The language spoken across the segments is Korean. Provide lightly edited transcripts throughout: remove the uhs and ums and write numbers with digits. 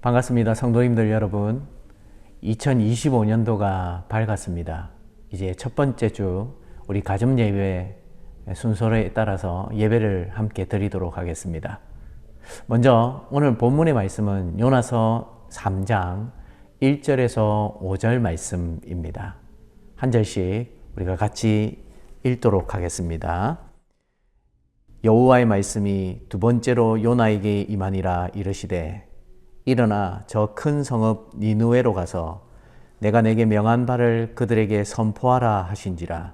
반갑습니다. 성도님들 여러분. 2025년도가 밝았습니다. 이제 첫 번째 주 우리 가정 예배 순서에 따라서 예배를 함께 드리도록 하겠습니다. 먼저 오늘 본문의 말씀은 요나서 3장 1절에서 5절 말씀입니다. 한 절씩 우리가 같이 읽도록 하겠습니다. 여호와의 말씀이 두 번째로 요나에게 임하니라 이르시되 일어나 저 큰 성읍 니느웨로 가서 내가 내게 명한 바를 그들에게 선포하라 하신지라.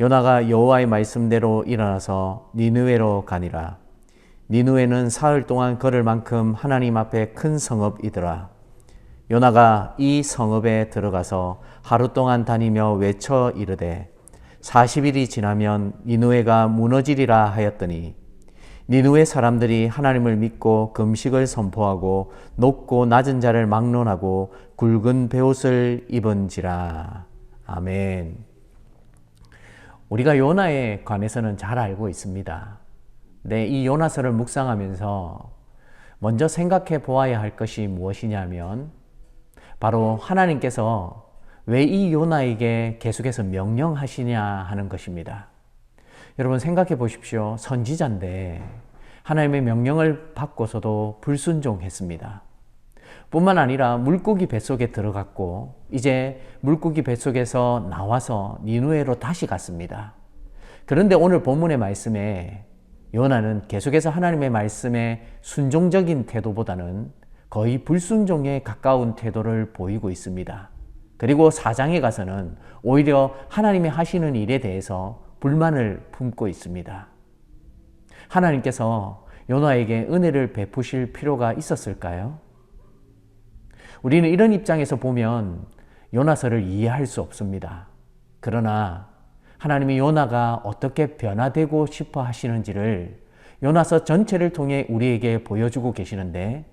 요나가 여호와의 말씀대로 일어나서 니느웨로 가니라. 니느웨는 사흘 동안 걸을 만큼 하나님 앞에 큰 성읍이더라. 요나가 이 성읍에 들어가서 하루 동안 다니며 외쳐 이르되 40일이 지나면 니느웨가 무너지리라 하였더니 니느웨 사람들이 하나님을 믿고 금식을 선포하고 높고 낮은 자를 막론하고 굵은 베옷을 입은지라. 아멘. 우리가 요나에 관해서는 잘 알고 있습니다. 네, 이 요나서를 묵상하면서 먼저 생각해 보아야 할 것이 무엇이냐면 바로 하나님께서 왜 이 요나에게 계속해서 명령하시냐 하는 것입니다. 여러분 생각해 보십시오. 선지자인데 하나님의 명령을 받고서도 불순종했습니다. 뿐만 아니라 물고기 뱃속에 들어갔고 이제 물고기 뱃속에서 나와서 니느웨로 다시 갔습니다. 그런데 오늘 본문의 말씀에 요나는 계속해서 하나님의 말씀에 순종적인 태도보다는 거의 불순종에 가까운 태도를 보이고 있습니다. 그리고 4장에 가서는 오히려 하나님이 하시는 일에 대해서 불만을 품고 있습니다. 하나님께서 요나에게 은혜를 베푸실 필요가 있었을까요? 우리는 이런 입장에서 보면 요나서를 이해할 수 없습니다. 그러나 하나님이 요나가 어떻게 변화되고 싶어 하시는지를 요나서 전체를 통해 우리에게 보여주고 계시는데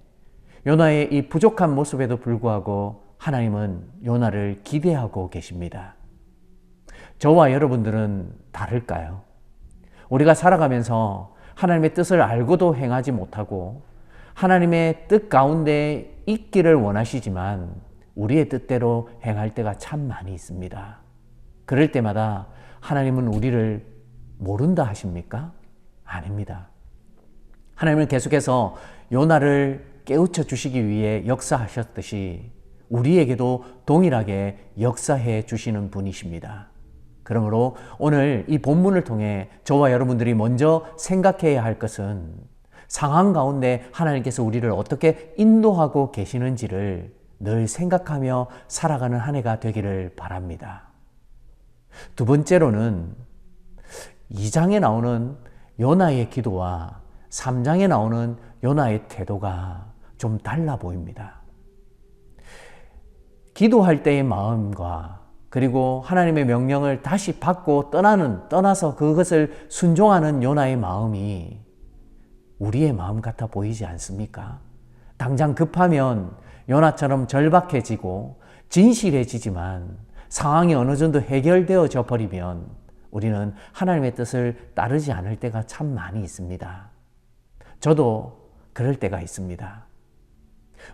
요나의 이 부족한 모습에도 불구하고 하나님은 요나를 기대하고 계십니다. 저와 여러분들은 다를까요? 우리가 살아가면서 하나님의 뜻을 알고도 행하지 못하고 하나님의 뜻 가운데 있기를 원하시지만 우리의 뜻대로 행할 때가 참 많이 있습니다. 그럴 때마다 하나님은 우리를 모른다 하십니까? 아닙니다. 하나님은 계속해서 요나를 깨우쳐 주시기 위해 역사하셨듯이 우리에게도 동일하게 역사해 주시는 분이십니다. 그러므로 오늘 이 본문을 통해 저와 여러분들이 먼저 생각해야 할 것은 상황 가운데 하나님께서 우리를 어떻게 인도하고 계시는지를 늘 생각하며 살아가는 한 해가 되기를 바랍니다. 두 번째로는 2장에 나오는 요나의 기도와 3장에 나오는 요나의 태도가 좀 달라 보입니다. 기도할 때의 마음과 그리고 하나님의 명령을 다시 받고 떠나서 그것을 순종하는 요나의 마음이 우리의 마음 같아 보이지 않습니까? 당장 급하면 요나처럼 절박해지고 진실해지지만 상황이 어느 정도 해결되어져 버리면 우리는 하나님의 뜻을 따르지 않을 때가 참 많이 있습니다. 저도 그럴 때가 있습니다.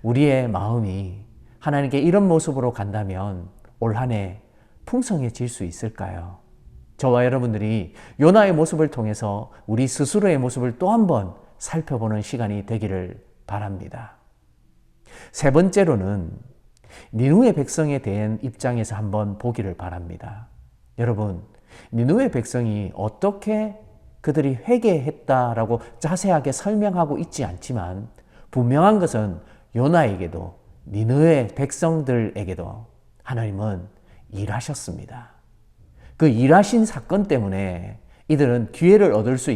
우리의 마음이 하나님께 이런 모습으로 간다면 올 한 해 풍성해질 수 있을까요? 저와 여러분들이 요나의 모습을 통해서 우리 스스로의 모습을 또 한 번 살펴보는 시간이 되기를 바랍니다. 세 번째로는 니느웨 백성에 대한 입장에서 한번 보기를 바랍니다. 여러분, 니느웨 백성이 어떻게 그들이 회개했다라고 자세하게 설명하고 있지 않지만 분명한 것은 요나에게도 니느웨 백성들에게도 하나님은 일하셨습니다. 그 일하신 사건 때문에 이들은 기회를 얻을 수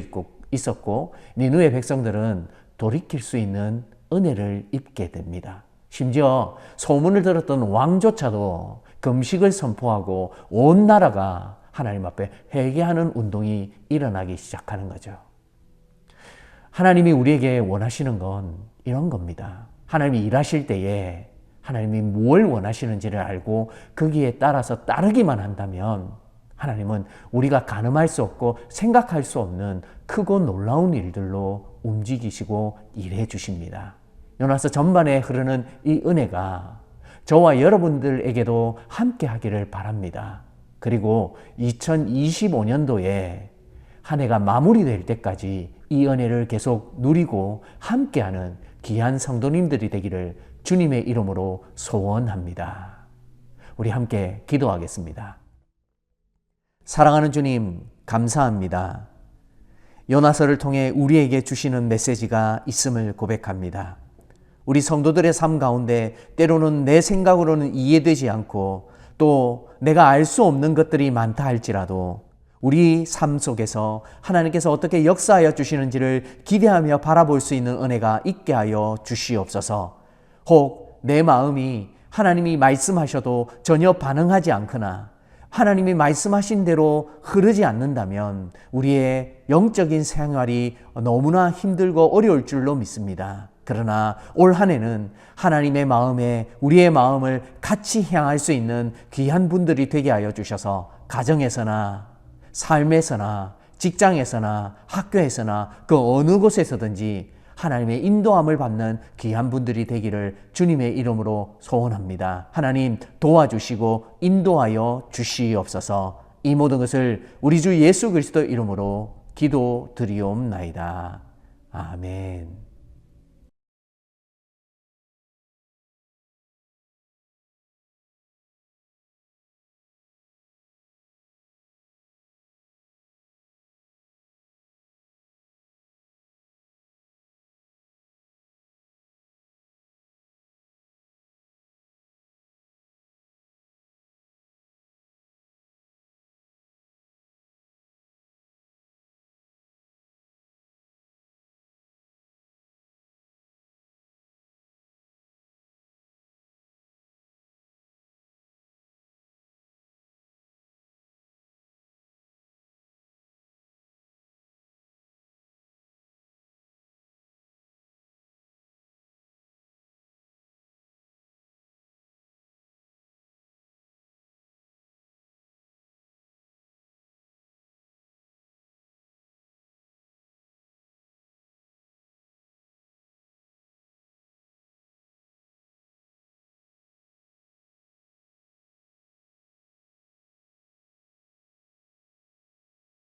있었고 니느웨 백성들은 돌이킬 수 있는 은혜를 입게 됩니다. 심지어 소문을 들었던 왕조차도 금식을 선포하고 온 나라가 하나님 앞에 회개하는 운동이 일어나기 시작하는 거죠. 하나님이 우리에게 원하시는 건 이런 겁니다. 하나님이 일하실 때에 하나님이 무엇을 원하시는지를 알고 거기에 따라서 따르기만 한다면 하나님은 우리가 가늠할 수 없고 생각할 수 없는 크고 놀라운 일들로 움직이시고 일해 주십니다. 요나서 전반에 흐르는 이 은혜가 저와 여러분들에게도 함께 하기를 바랍니다. 그리고 2025년도에 한 해가 마무리될 때까지 이 은혜를 계속 누리고 함께하는 귀한 성도님들이 되기를 주님의 이름으로 소원합니다. 우리 함께 기도하겠습니다. 사랑하는 주님, 감사합니다. 요나서를 통해 우리에게 주시는 메시지가 있음을 고백합니다. 우리 성도들의 삶 가운데 때로는 내 생각으로는 이해되지 않고 또 내가 알 수 없는 것들이 많다 할지라도 우리 삶 속에서 하나님께서 어떻게 역사하여 주시는지를 기대하며 바라볼 수 있는 은혜가 있게 하여 주시옵소서. 혹 내 마음이 하나님이 말씀하셔도 전혀 반응하지 않거나 하나님이 말씀하신 대로 흐르지 않는다면 우리의 영적인 생활이 너무나 힘들고 어려울 줄로 믿습니다. 그러나 올 한 해는 하나님의 마음에 우리의 마음을 같이 향할 수 있는 귀한 분들이 되게 하여 주셔서 가정에서나 삶에서나 직장에서나 학교에서나 그 어느 곳에서든지 하나님의 인도함을 받는 귀한 분들이 되기를 주님의 이름으로 소원합니다. 하나님 도와주시고 인도하여 주시옵소서. 이 모든 것을 우리 주 예수 그리스도 이름으로 기도드리옵나이다. 아멘.